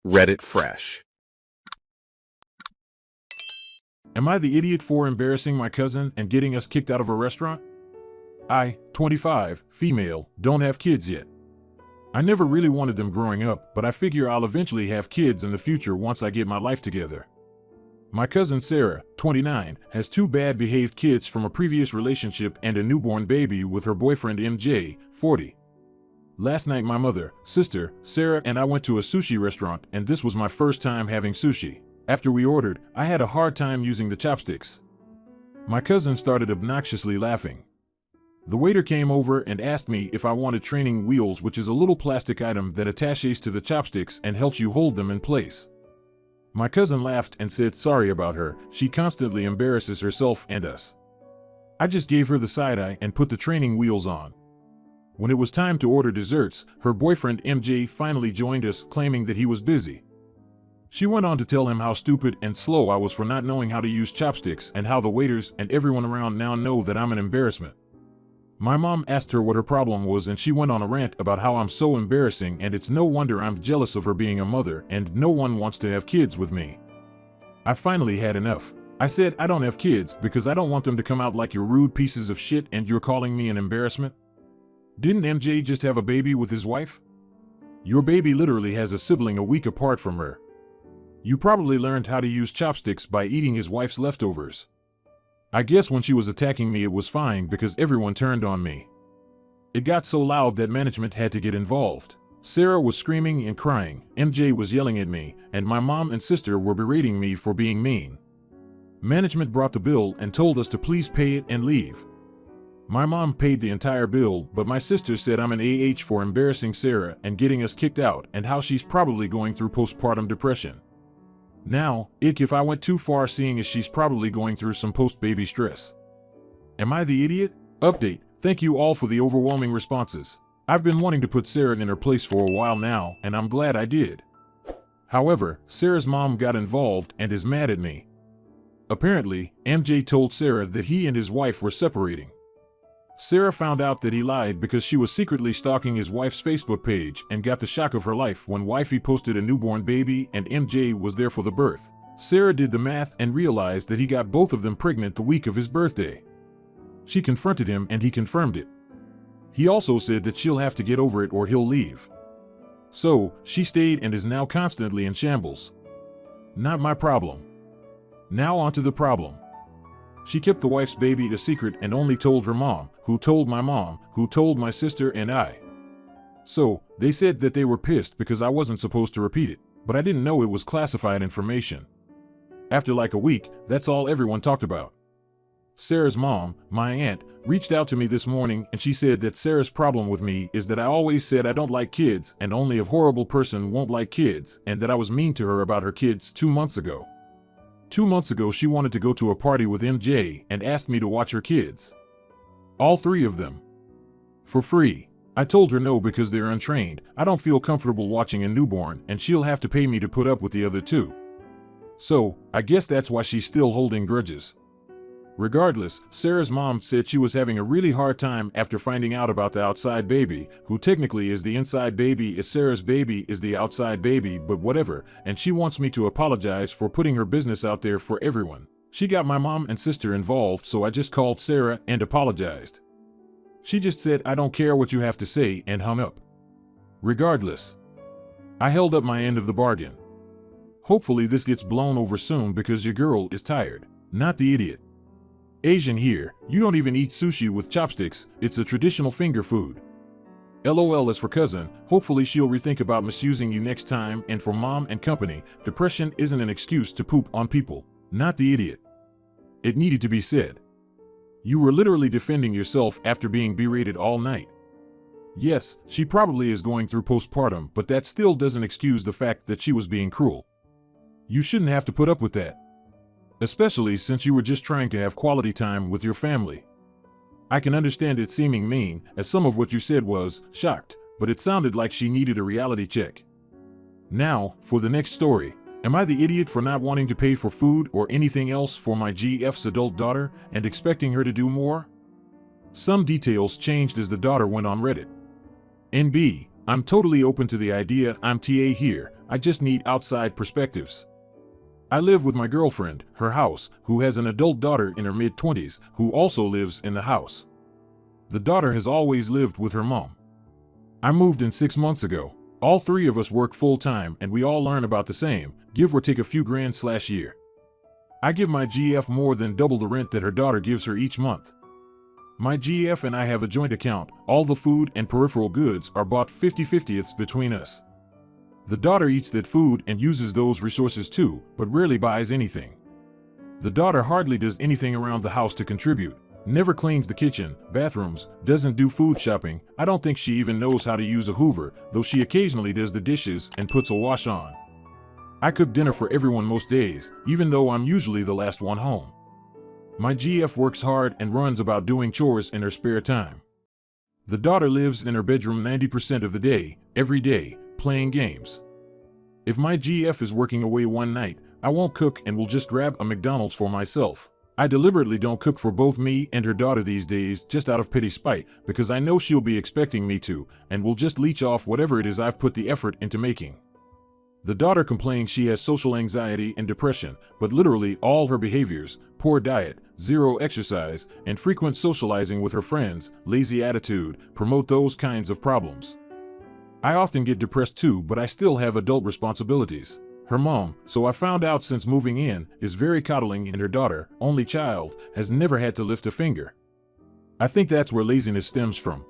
Reddit Fresh. Am I the idiot for embarrassing my cousin and getting us kicked out of a restaurant? I, 25, female, don't have kids yet. I never really wanted them growing up, but I figure I'll eventually have kids in the future once I get my life together. My cousin Sarah, 29, has 2 bad-behaved kids from a previous relationship and a newborn baby with her boyfriend MJ, 40. Last night my mother, sister, Sarah and I went to a sushi restaurant, and this was my first time having sushi. After we ordered, I had a hard time using the chopsticks. My cousin started obnoxiously laughing. The waiter came over and asked me if I wanted training wheels, which is a little plastic item that attaches to the chopsticks and helps you hold them in place. My cousin laughed and said sorry about her, she constantly embarrasses herself and us. I just gave her the side eye and put the training wheels on. When it was time to order desserts, her boyfriend MJ finally joined us, claiming that he was busy. She went on to tell him how stupid and slow I was for not knowing how to use chopsticks and how the waiters and everyone around now know that I'm an embarrassment. My mom asked her what her problem was, and she went on a rant about how I'm so embarrassing and it's no wonder I'm jealous of her being a mother and no one wants to have kids with me. I finally had enough. I said I don't have kids because I don't want them to come out like you're rude pieces of shit and you're calling me an embarrassment. Didn't MJ just have a baby with his wife? Your baby literally has a sibling a week apart from her. You probably learned how to use chopsticks by eating his wife's leftovers. I guess when she was attacking me it was fine because everyone turned on me. It got so loud that management had to get involved. Sarah was screaming and crying, MJ was yelling at me, and my mom and sister were berating me for being mean. Management brought the bill and told us to please pay it and leave. My mom paid the entire bill, but my sister said I'm an AH for embarrassing Sarah and getting us kicked out and how she's probably going through postpartum depression. Now, if I went too far, seeing as she's probably going through some post-baby stress. Am I the idiot? Update. Thank you all for the overwhelming responses. I've been wanting to put Sarah in her place for a while now, and I'm glad I did. However, Sarah's mom got involved and is mad at me. Apparently, MJ told Sarah that he and his wife were separating. Sarah found out that he lied because she was secretly stalking his wife's Facebook page and got the shock of her life when wifey posted a newborn baby and MJ was there for the birth. Sarah did the math and realized that he got both of them pregnant the week of his birthday. She confronted him and he confirmed it. He also said that she'll have to get over it or he'll leave. So, she stayed and is now constantly in shambles. Not my problem. Now onto the problem. She kept the wife's baby a secret and only told her mom, who told my mom, who told my sister and I. So, they said that they were pissed because I wasn't supposed to repeat it, but I didn't know it was classified information. After like a week, that's all everyone talked about. Sarah's mom, my aunt, reached out to me this morning and she said that Sarah's problem with me is that I always said I don't like kids and only a horrible person won't like kids, and that I was mean to her about her kids 2 months ago. 2 months ago she wanted to go to a party with MJ and asked me to watch her kids. All 3 of them. For free. I told her no because they're untrained, I don't feel comfortable watching a newborn and she'll have to pay me to put up with the other 2. So, I guess that's why she's still holding grudges. Regardless, Sarah's mom said she was having a really hard time after finding out about the outside baby, who technically is the inside baby, is Sarah's baby is the outside baby, but whatever, and she wants me to apologize for putting her business out there for everyone. She got my mom and sister involved, so I just called Sarah and apologized. She just said I don't care what you have to say and hung up. Regardless, I held up my end of the bargain. Hopefully this gets blown over soon because your girl is tired. Not the idiot. Asian here, you don't even eat sushi with chopsticks, it's a traditional finger food. LOL. As for cousin, hopefully she'll rethink about misusing you next time, and for mom and company, depression isn't an excuse to poop on people. Not the idiot. It needed to be said. You were literally defending yourself after being berated all night. Yes, she probably is going through postpartum, but that still doesn't excuse the fact that she was being cruel. You shouldn't have to put up with that. Especially since you were just trying to have quality time with your family. I can understand it seeming mean, as some of what you said was shocked, but it sounded like she needed a reality check. Now, for the next story. Am I the idiot for not wanting to pay for food or anything else for my GF's adult daughter and expecting her to do more? Some details changed as the daughter went on Reddit. NB, I'm totally open to the idea. I'm TA here, I just need outside perspectives. I live with my girlfriend, her house, who has an adult daughter in her mid-20s, who also lives in the house. The daughter has always lived with her mom. I moved in 6 months ago. All three of us work full-time and we all earn about the same, give or take a few grand/year. I give my GF more than double the rent that her daughter gives her each month. My GF and I have a joint account. All the food and peripheral goods are bought 50/50 between us. The daughter eats that food and uses those resources too, but rarely buys anything. The daughter hardly does anything around the house to contribute. Never cleans the kitchen, bathrooms, doesn't do food shopping. I don't think she even knows how to use a Hoover, though she occasionally does the dishes and puts a wash on. I cook dinner for everyone most days, even though I'm usually the last one home. My GF works hard and runs about doing chores in her spare time. The daughter lives in her bedroom 90% of the day, every day, playing games. If my GF is working away one night, I won't cook and will just grab a McDonald's for myself. I deliberately don't cook for both me and her daughter these days just out of petty spite, because I know she'll be expecting me to, and will just leech off whatever it is I've put the effort into making. The daughter complains she has social anxiety and depression, but literally all her behaviors, poor diet, zero exercise, and frequent socializing with her friends, lazy attitude, promote those kinds of problems. I often get depressed too, but I still have adult responsibilities. Her mom, so I found out since moving in, is very coddling, and her daughter, only child, has never had to lift a finger. I think that's where laziness stems from.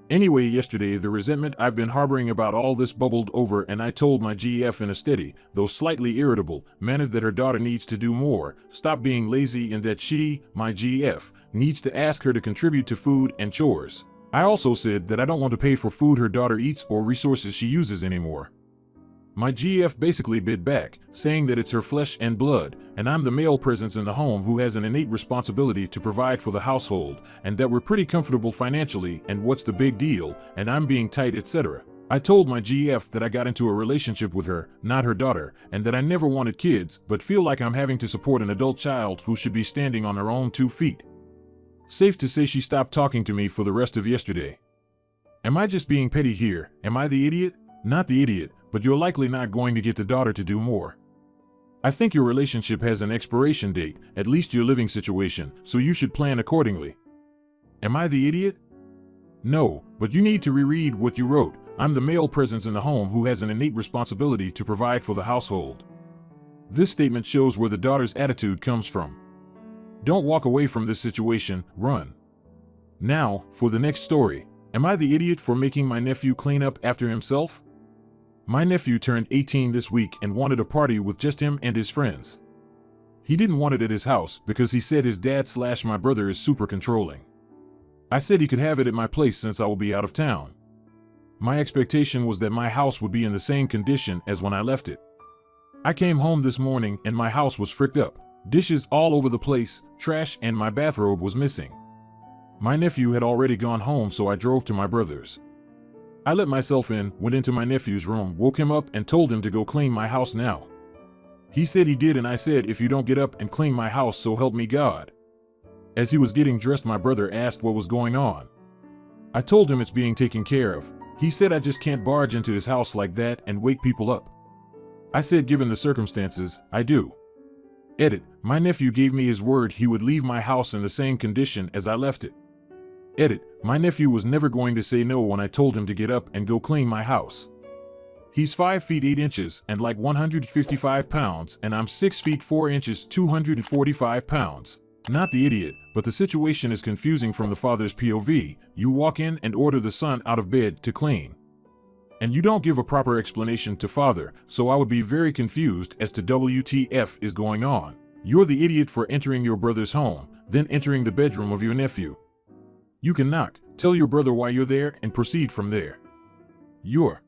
Anyway, yesterday the resentment I've been harboring about all this bubbled over, and I told my GF in a steady, though slightly irritable, manner that her daughter needs to do more, stop being lazy, and that she, my GF, needs to ask her to contribute to food and chores. I also said that I don't want to pay for food her daughter eats or resources she uses anymore. My GF basically bit back, saying that it's her flesh and blood, and I'm the male presence in the home who has an innate responsibility to provide for the household, and that we're pretty comfortable financially, and what's the big deal, and I'm being tight, etc. I told my GF that I got into a relationship with her, not her daughter, and that I never wanted kids, but feel like I'm having to support an adult child who should be standing on her own 2 feet. Safe to say she stopped talking to me for the rest of yesterday. Am I just being petty here? Am I the idiot? Not the idiot, but you're likely not going to get the daughter to do more. I think your relationship has an expiration date, at least your living situation, so you should plan accordingly. Am I the idiot? No, but you need to reread what you wrote. I'm the male presence in the home who has an innate responsibility to provide for the household. This statement shows where the daughter's attitude comes from. Don't walk away from this situation, run. Now, for the next story. Am I the idiot for making my nephew clean up after himself? My nephew turned 18 this week and wanted a party with just him and his friends. He didn't want it at his house because he said his dad/my brother is super controlling. I said he could have it at my place since I will be out of town. My expectation was that my house would be in the same condition as when I left it. I came home this morning and my house was fricked up. Dishes all over the place, trash, and my bathrobe was missing. My nephew had already gone home, so I drove to my brother's. I let myself in, went into my nephew's room, woke him up, and told him to go clean my house now. He said he did, and I said, if you don't get up and clean my house, so help me God. As he was getting dressed, my brother asked what was going on. I told him it's being taken care of. He said I just can't barge into his house like that and wake people up. I said given the circumstances, I do. Edit, my nephew gave me his word he would leave my house in the same condition as I left it. Edit, my nephew was never going to say no when I told him to get up and go clean my house. He's 5 feet 8 inches and like 155 pounds, and I'm 6 feet 4 inches 245 pounds. Not the idiot, but the situation is confusing from the father's POV. You walk in and order the son out of bed to clean. And you don't give a proper explanation to father, so I would be very confused as to WTF is going on. You're the idiot for entering your brother's home, then entering the bedroom of your nephew. You can knock, tell your brother why you're there, and proceed from there. You're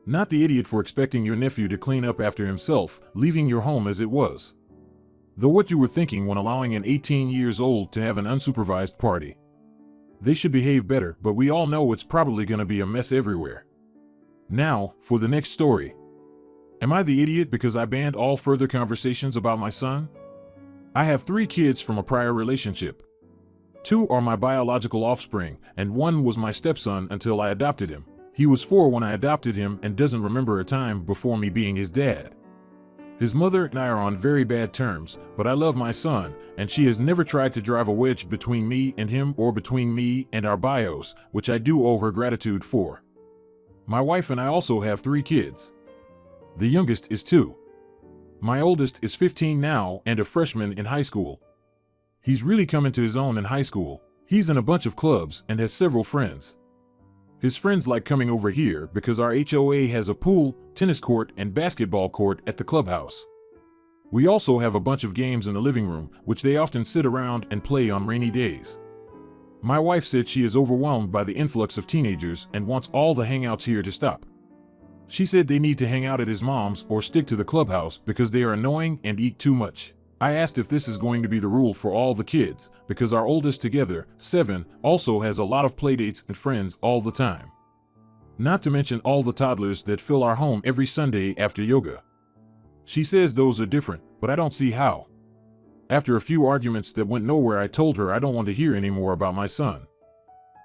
not the idiot for expecting your nephew to clean up after himself, leaving your home as it was. Though what you were thinking when allowing an 18 years old to have an unsupervised party. They should behave better, but we all know it's probably going to be a mess everywhere. Now, for the next story. Am I the idiot because I banned all further conversations about my son? I have 3 kids from a prior relationship. 2 are my biological offspring, and 1 was my stepson until I adopted him. He was 4 when I adopted him and doesn't remember a time before me being his dad. His mother and I are on very bad terms, but I love my son, and she has never tried to drive a wedge between me and him or between me and our bios, which I do owe her gratitude for. My wife and I also have 3 kids. The youngest is 2. My oldest is 15 now and a freshman in high school. He's really come into his own in high school. He's in a bunch of clubs and has several friends. His friends like coming over here because our HOA has a pool, tennis court, and basketball court at the clubhouse. We also have a bunch of games in the living room, which they often sit around and play on rainy days. My wife said she is overwhelmed by the influx of teenagers and wants all the hangouts here to stop. She said they need to hang out at his mom's or stick to the clubhouse because they are annoying and eat too much. I asked if this is going to be the rule for all the kids, because our oldest together, 7, also has a lot of playdates and friends all the time. Not to mention all the toddlers that fill our home every Sunday after yoga. She says those are different, but I don't see how. After a few arguments that went nowhere, I told her I don't want to hear any more about my son.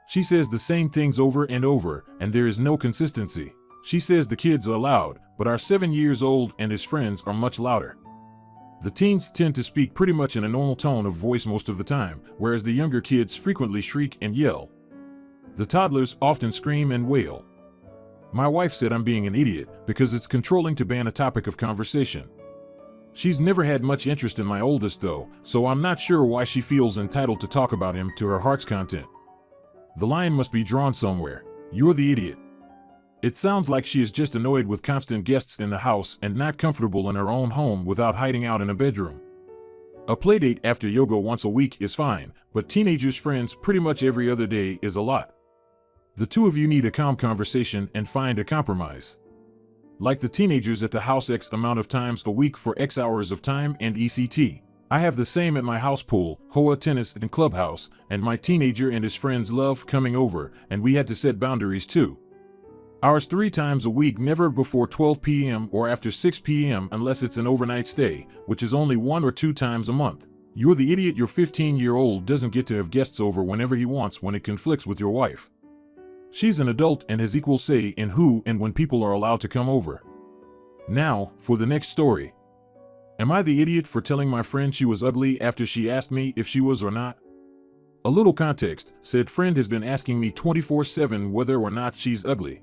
She says the same things over and over, and there is no consistency. She says the kids are loud, but our 7 years old and his friends are much louder. The teens tend to speak pretty much in a normal tone of voice most of the time, whereas the younger kids frequently shriek and yell. The toddlers often scream and wail. My wife said I'm being an idiot because it's controlling to ban a topic of conversation. She's never had much interest in my oldest though, so I'm not sure why she feels entitled to talk about him to her heart's content. The line must be drawn somewhere. You're the idiot. It sounds like she is just annoyed with constant guests in the house and not comfortable in her own home without hiding out in a bedroom. A playdate after yoga once a week is fine, but teenagers' friends pretty much every other day is a lot. The 2 of you need a calm conversation and find a compromise. Like the teenagers at the house X amount of times a week for X hours of time and ECT. I have the same at my house pool, HOA tennis and clubhouse, and my teenager and his friends love coming over, and we had to set boundaries too. Ours 3 times a week, never before 12 p.m. or after 6 p.m. unless it's an overnight stay, which is only 1 or 2 times a month. You're the idiot. Your 15-year-old doesn't get to have guests over whenever he wants when it conflicts with your wife. She's an adult and has equal say in who and when people are allowed to come over. Now, for the next story. Am I the idiot for telling my friend she was ugly after she asked me if she was or not? A little context, said friend has been asking me 24/7 whether or not she's ugly.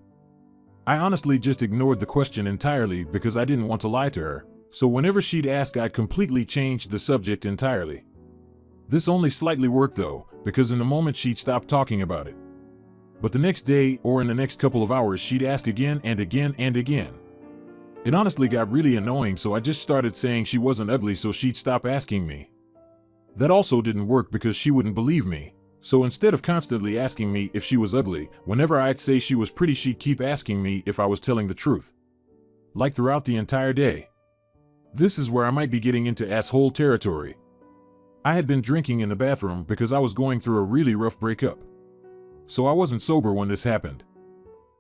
I honestly just ignored the question entirely because I didn't want to lie to her, so whenever she'd ask I'd completely change the subject entirely. This only slightly worked though, because in the moment she'd stop talking about it. But the next day or in the next couple of hours she'd ask again and again and again. It honestly got really annoying, so I just started saying she wasn't ugly so she'd stop asking me. That also didn't work because she wouldn't believe me. So instead of constantly asking me if she was ugly, whenever I'd say she was pretty she'd keep asking me if I was telling the truth. Like throughout the entire day. This is where I might be getting into asshole territory. I had been drinking in the bathroom because I was going through a really rough breakup. So I wasn't sober when this happened.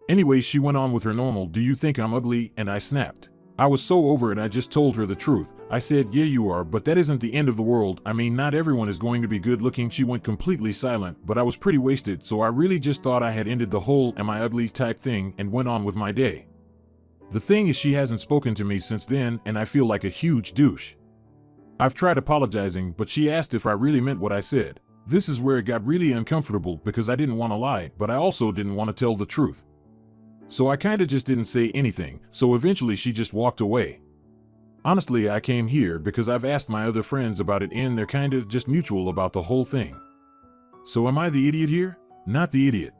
Anyway, she went on with her normal, "Do you think I'm ugly?" and I snapped. I was so over it I just told her the truth. I said, "Yeah you are, but that isn't the end of the world. I mean, not everyone is going to be good looking." She went completely silent, but I was pretty wasted, so I really just thought I had ended the whole "am I ugly" type thing and went on with my day. The thing is, she hasn't spoken to me since then and I feel like a huge douche. I've tried apologizing, but she asked if I really meant what I said. This is where it got really uncomfortable because I didn't want to lie, but I also didn't want to tell the truth. So I kinda just didn't say anything, so eventually she just walked away. Honestly, I came here because I've asked my other friends about it and they're kinda just mutual about the whole thing. So am I the idiot here? Not the idiot.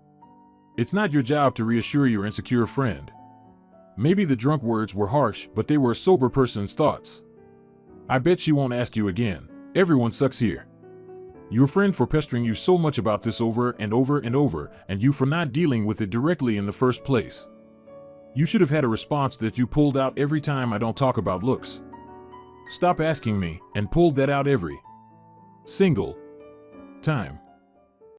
It's not your job to reassure your insecure friend. Maybe the drunk words were harsh, but they were a sober person's thoughts. I bet she won't ask you again. Everyone sucks here. Your friend for pestering you so much about this over and over and over, and you for not dealing with it directly in the first place. You should have had a response that you pulled out every time I don't talk about looks. Stop asking me, and pulled that out every single time.